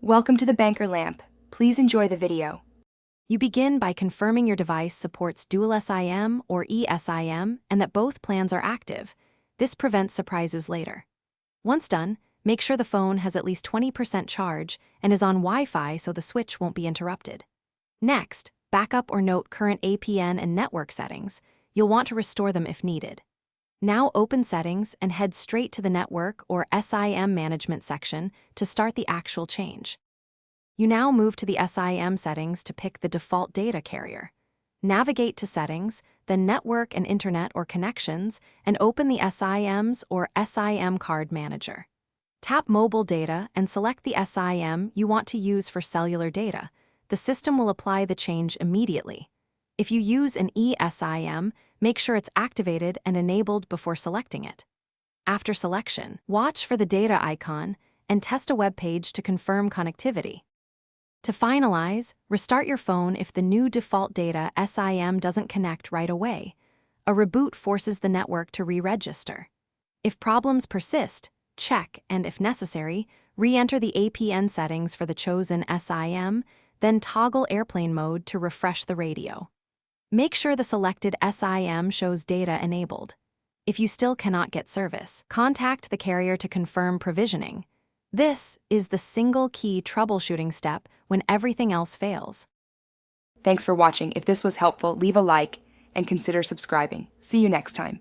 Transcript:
Welcome to the Banker Lamp. Please enjoy the video. You begin by confirming your device supports dual SIM or eSIM and that both plans are active. This prevents surprises later. Once done, make sure the phone has at least 20% charge and is on Wi-Fi so the switch won't be interrupted. Next, backup or note current APN and network settings. You'll want to restore them if needed. Now open Settings and head straight to the Network or SIM Management section to start the actual change. You now move to the SIM settings to pick the default data carrier. Navigate to Settings, then Network and Internet or Connections, and open the SIMs or SIM Card Manager. Tap Mobile Data and select the SIM you want to use for cellular data. The system will apply the change immediately. If you use an eSIM, make sure it's activated and enabled before selecting it. After selection, watch for the data icon and test a web page to confirm connectivity. To finalize, restart your phone if the new default data SIM doesn't connect right away. A reboot forces the network to re-register. If problems persist, check and, if necessary, re-enter the APN settings for the chosen SIM, then toggle airplane mode to refresh the radio. Make sure the selected SIM shows data enabled. If you still cannot get service, contact the carrier to confirm provisioning. This is the single key troubleshooting step when everything else fails. Thanks for watching. If this was helpful, leave a like and consider subscribing. See you next time.